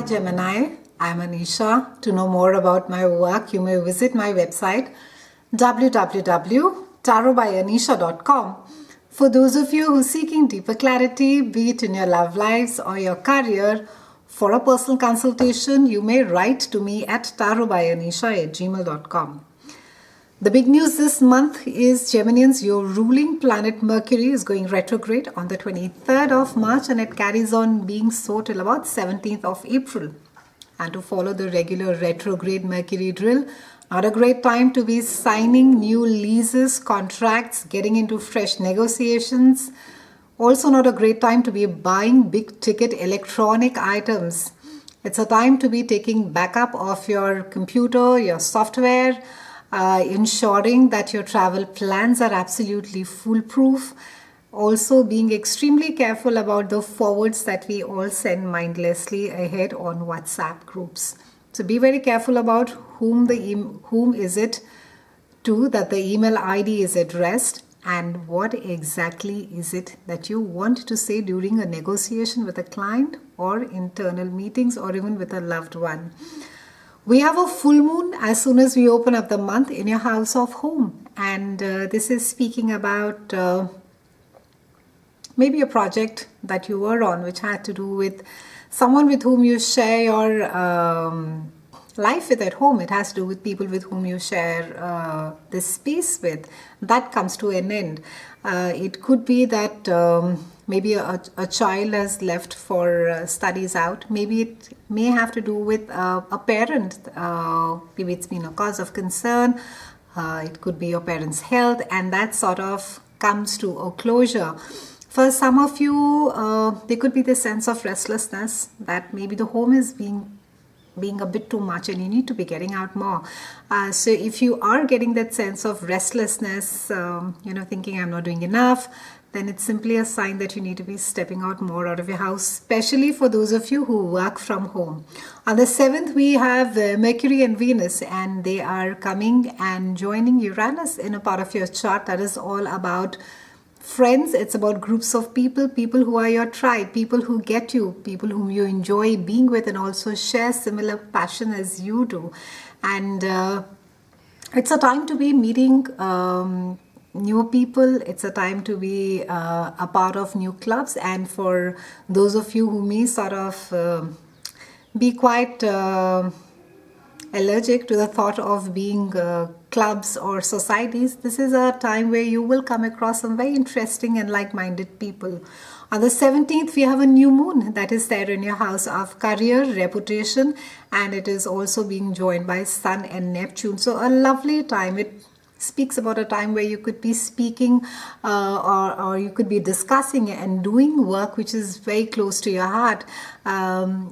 Gemini, I'm Anisha. To know more about my work, you may visit my website www.TarotbyAnisha.com. For those of you who are seeking deeper clarity, be it in your love lives or your career, for a personal consultation, you may write to me at tarotbyanisha@gmail.com. The big news this month is Geminians, your ruling planet Mercury is going retrograde on the 23rd of March and it carries on being so till about 17th of April. And to follow the regular retrograde Mercury drill, not a great time to be signing new leases, contracts, getting into fresh negotiations. Also not a great time to be buying big ticket electronic items. It's a time to be taking backup of your computer, your software, ensuring that your travel plans are absolutely foolproof. Also being extremely careful about the forwards that we all send mindlessly ahead on WhatsApp groups. So be very careful about whom is it to that the email ID is addressed and what exactly is it that you want to say during a negotiation with a client or internal meetings or even with a loved one. We have a full moon as soon as we open up the month in your house of home. And this is speaking about maybe a project that you were on which had to do with someone with whom you share your life with at home. It has to do with people with whom you share this space with. That comes to an end. It could be that maybe a child has left for studies out. Maybe it may have to do with a parent. Maybe it's been a cause of concern. It could be your parent's health, and that sort of comes to a closure. For some of you, there could be this sense of restlessness that maybe the home is being a bit too much and you need to be getting out more. So if you are getting that sense of restlessness, thinking I'm not doing enough, then it's simply a sign that you need to be stepping out more out of your house, especially for those of you who work from home. On the 7th, we have Mercury and Venus, and they are coming and joining Uranus in a part of your chart that is all about friends. It's about groups of people who are your tribe, people who get you, people whom you enjoy being with and also share similar passion as you do. And it's a time to be meeting new people. It's a time to be a part of new clubs. And for those of you who may sort of be quite allergic to the thought of being clubs or societies, this is a time where you will come across some very interesting and like-minded people. On the 17th, we have a new moon that is there in your house of career, reputation, and it is also being joined by Sun and Neptune. So a lovely time. It speaks about a time where you could be speaking or you could be discussing and doing work which is very close to your heart.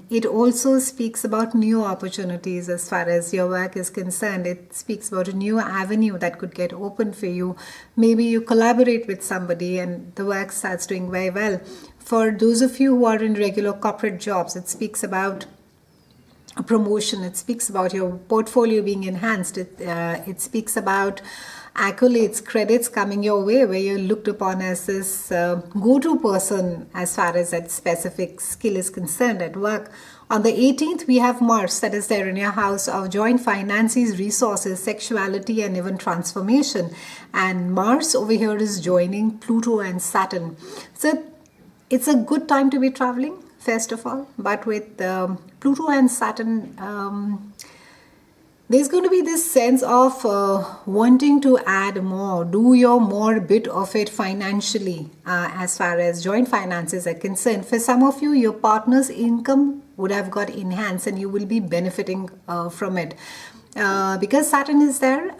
It also speaks about new opportunities as far as your work is concerned. It speaks about a new avenue that could get open for you. Maybe you collaborate with somebody and the work starts doing very well. For those of you who are in regular corporate jobs, it speaks about a promotion. It speaks about your portfolio being enhanced. It speaks about accolades, credits coming your way where you're looked upon as this go-to person as far as that specific skill is concerned at work. On the 18th, we have Mars that is there in your house of joint finances, resources, sexuality, and even transformation. And Mars over here is joining Pluto and Saturn. So it's a good time to be traveling, first of all, but with Pluto and Saturn, there's going to be this sense of wanting to add more, do your more bit of it financially as far as joint finances are concerned. For some of you, your partner's income would have got enhanced and you will be benefiting from it. Because Saturn is there,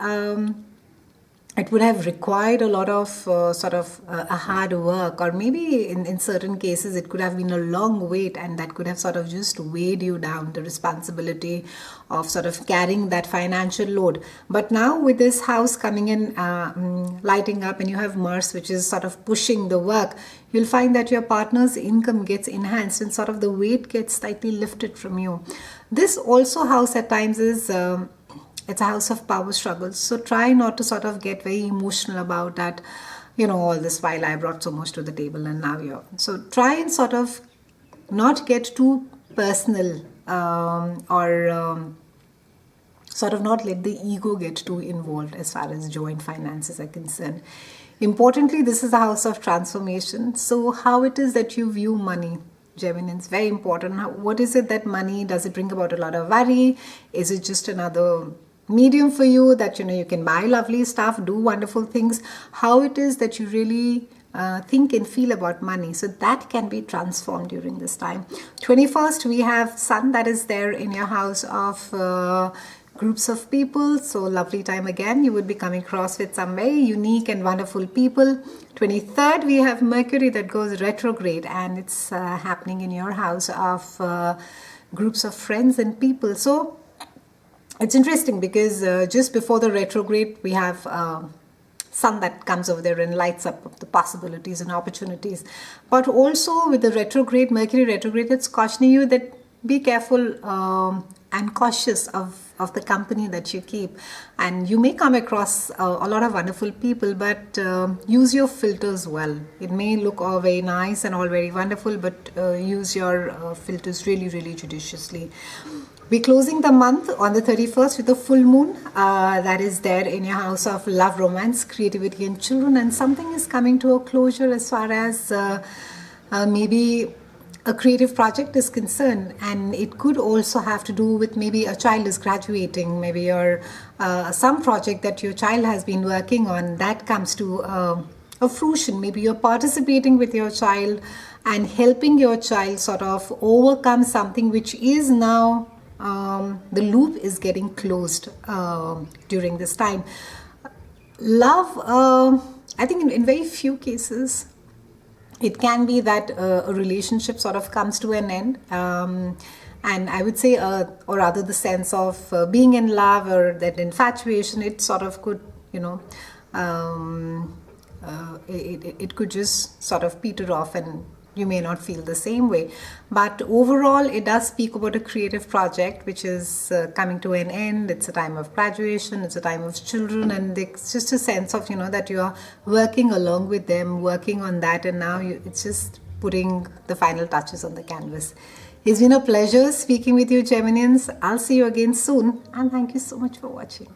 it would have required a lot of a hard work, or maybe in certain cases it could have been a long wait and that could have sort of just weighed you down, the responsibility of sort of carrying that financial load. But now with this house coming in, lighting up, and you have Mars which is sort of pushing the work, you'll find that your partner's income gets enhanced and sort of the weight gets slightly lifted from you. This also house at times is it's a house of power struggles. So try not to sort of get very emotional about that, all this while I brought so much to the table and now you're. So try and sort of not get too personal or sort of not let the ego get too involved as far as joint finances are concerned. Importantly, this is a house of transformation. So how it is that you view money, Geminians, very important. What is it that money, does it bring about a lot of worry? Is it just another medium for you that you can buy lovely stuff, do wonderful things? How it is that you really think and feel about money, so that can be transformed during this time. 21st, we have Sun that is there in your house of groups of people, so lovely time again. You would be coming across with some very unique and wonderful people. 23rd, we have Mercury that goes retrograde, and it's happening in your house of groups of friends and people. So it's interesting because just before the retrograde, we have Sun that comes over there and lights up the possibilities and opportunities. But also with the retrograde, Mercury retrograde, it's cautioning you that be careful and cautious of the company that you keep. And you may come across a lot of wonderful people, but use your filters well. It may look all very nice and all very wonderful, but use your filters really, really judiciously. We're closing the month on the 31st with a full moon that is there in your house of love, romance, creativity and children, and something is coming to a closure as far as maybe a creative project is concerned, and it could also have to do with maybe a child is graduating, maybe or some project that your child has been working on that comes to a fruition. Maybe you're participating with your child and helping your child sort of overcome something which is now the loop is getting closed during this time. Love, I think in very few cases it can be that a relationship sort of comes to an end, and I would say, or rather the sense of being in love or that infatuation, it sort of could, it could just sort of peter off and you may not feel the same way. But overall, it does speak about a creative project which is coming to an end. It's a time of graduation, it's a time of children, and it's just a sense of, that you are working along with them, working on that, and now it's just putting the final touches on the canvas. It's been a pleasure speaking with you, Geminians. I'll see you again soon, and thank you so much for watching.